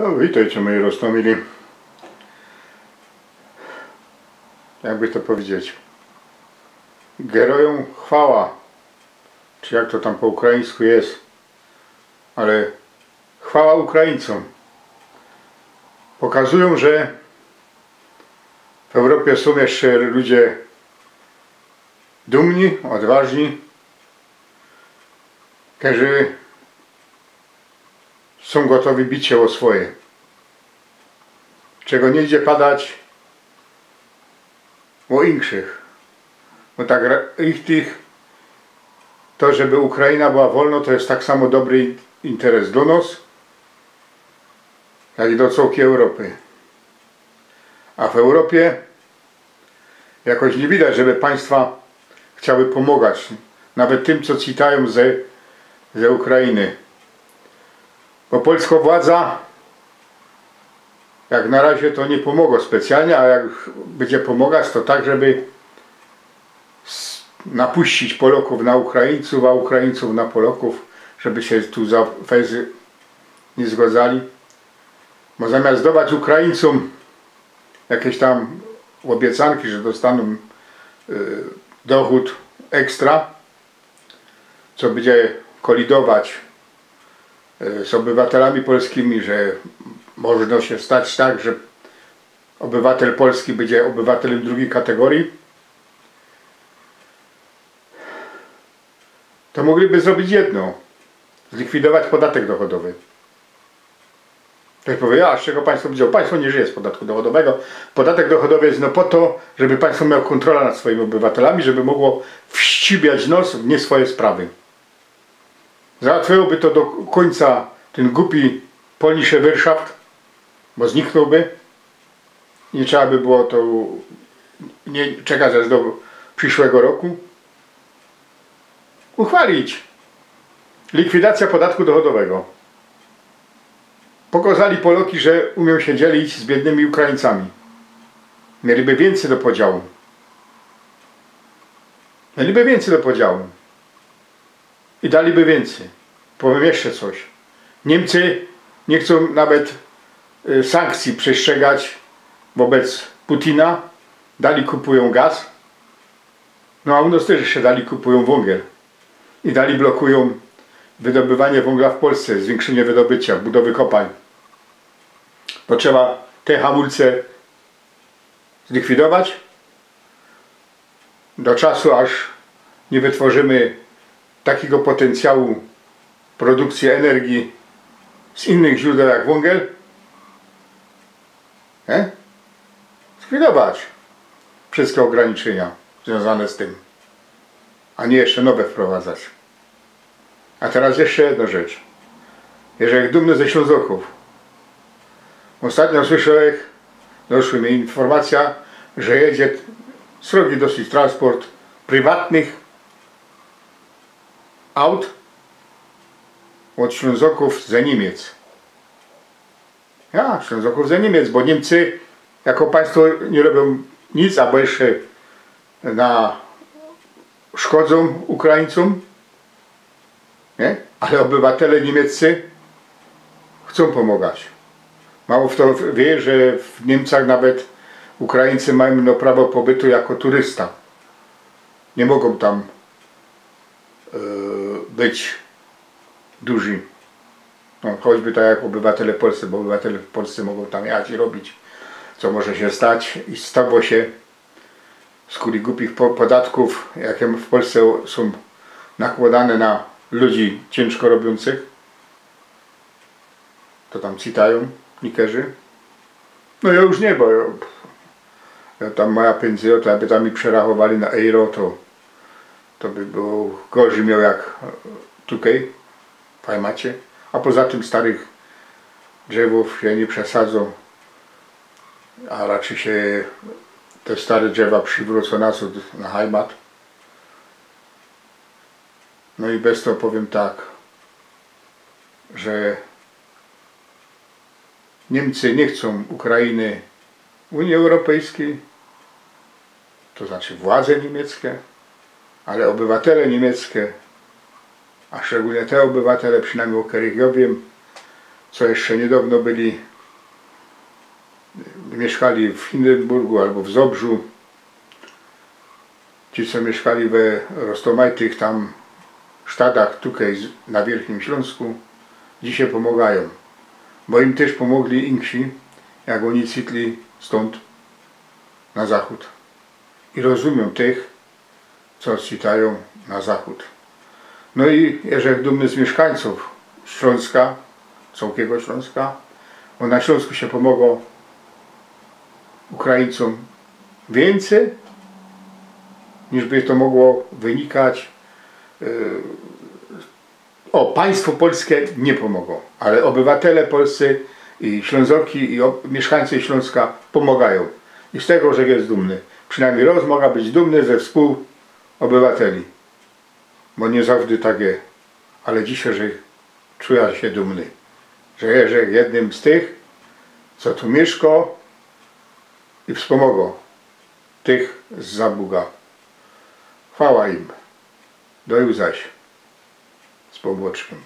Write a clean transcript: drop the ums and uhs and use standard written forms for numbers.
No, witajcie moi roztomili. Jakby to powiedzieć. Gerojom chwała. Czy jak to tam po ukraińsku jest. Ale chwała Ukraińcom. Pokazują, że w Europie są jeszcze ludzie dumni, odważni, którzy są gotowi bić się o swoje. Czego nie idzie padać o inszych. Bo tak to, żeby Ukraina była wolna, to jest tak samo dobry interes do nas, jak i do całej Europy. A w Europie jakoś nie widać, żeby państwa chciały pomagać. Nawet tym, co citają ze Ukrainy. Bo polska władza jak na razie to nie pomogło specjalnie, a jak będzie pomagać, to tak, żeby napuścić Polaków na Ukraińców, a Ukraińców na Polaków, żeby się tu za fezy nie zgadzali. Bo zamiast dawać Ukraińcom jakieś tam obiecanki, że dostaną dochód ekstra, co będzie kolidować z obywatelami polskimi, że można się stać tak, że obywatel polski będzie obywatelem drugiej kategorii, to mogliby zrobić jedno: zlikwidować podatek dochodowy. Ktoś powie, a z czego państwo wzięło? Państwo nie żyje z podatku dochodowego. Podatek dochodowy jest po to, żeby państwo miało kontrolę nad swoimi obywatelami, żeby mogło wścibiać nos w nie swoje sprawy. Załatwiłoby to do końca ten głupi polnische Wirtschaft, bo zniknąłby. Nie trzeba by było to nie czekać aż do przyszłego roku. Uchwalić likwidacja podatku dochodowego. Pokazali Polacy, że umią się dzielić z biednymi Ukraińcami. Mieliby więcej do podziału. Mieliby więcej do podziału. I daliby więcej. Powiem jeszcze coś. Niemcy nie chcą nawet sankcji przestrzegać wobec Putina. Dali kupują gaz. No a u nas też jeszcze dali kupują węgiel. I dali blokują wydobywanie węgla w Polsce, zwiększenie wydobycia, budowy kopalń. To trzeba te hamulce zlikwidować do czasu, aż nie wytworzymy takiego potencjału produkcji energii z innych źródeł jak węgiel. Zlikwidować wszystkie ograniczenia związane z tym, a nie jeszcze nowe wprowadzać. A teraz jeszcze jedna rzecz. Jeżeli dumny ze Ślązoków. Ostatnio słyszałem, doszła mi informacja, że jedzie srogi dosyć transport prywatnych aut od Ślązoków ze Niemiec. Ja, Ślązoków ze Niemiec, bo Niemcy jako państwo nie robią nic, albo jeszcze szkodzą Ukraińcom. Nie? Ale obywatele niemieccy chcą pomagać. Mało kto wie, że w Niemczech nawet Ukraińcy mają prawo pobytu jako turysta. Nie mogą tam być duży. No, choćby tak jak obywatele polscy, bo obywatele w Polsce mogą tam jechać i robić, co może się stać. I stało się z kuli głupich podatków, jakie w Polsce są nakładane na ludzi ciężko robiących. To tam citają nikerzy. No ja już nie, bo ja tam moja pensja, to jakby tam mi przerachowali na euro, to by było gorzej miał jak tutaj, pajmacie. A poza tym starych drzewów się nie przesadzą, a raczej się te stare drzewa przywrócą na heimat. No i bez to powiem tak, że Niemcy nie chcą Ukrainy w Unii Europejskiej, to znaczy władze niemieckie, ale obywatele niemieckie, a szczególnie te obywatele, przynajmniej o których ja wiem, co jeszcze niedawno mieszkali w Hindenburgu albo w Zobrzu, ci co mieszkali we roztomajtych tam sztadach tutaj na Wielkim Śląsku, dzisiaj pomagają, bo im też pomogli Inksi, jak oni citli stąd na zachód. I rozumią tych, co citają na zachód. No i jeżeli dumny z mieszkańców Śląska, całkiego Śląska, bo na Śląsku się pomogło Ukraińcom więcej, niż by to mogło wynikać. Państwo polskie nie pomogą, ale obywatele polscy i Ślązoki i mieszkańcy Śląska pomagają. I z tego, że jest dumny. Przynajmniej raz mogła być dumny ze współobywateli. Bo nie zawsze tak jest. Ale dzisiaj, że czuję się dumny. Że jest jednym z tych, co tu mieszka i wspomogą tych z Zabuga. Chwała im. Do zaś z Pobłoczkiem.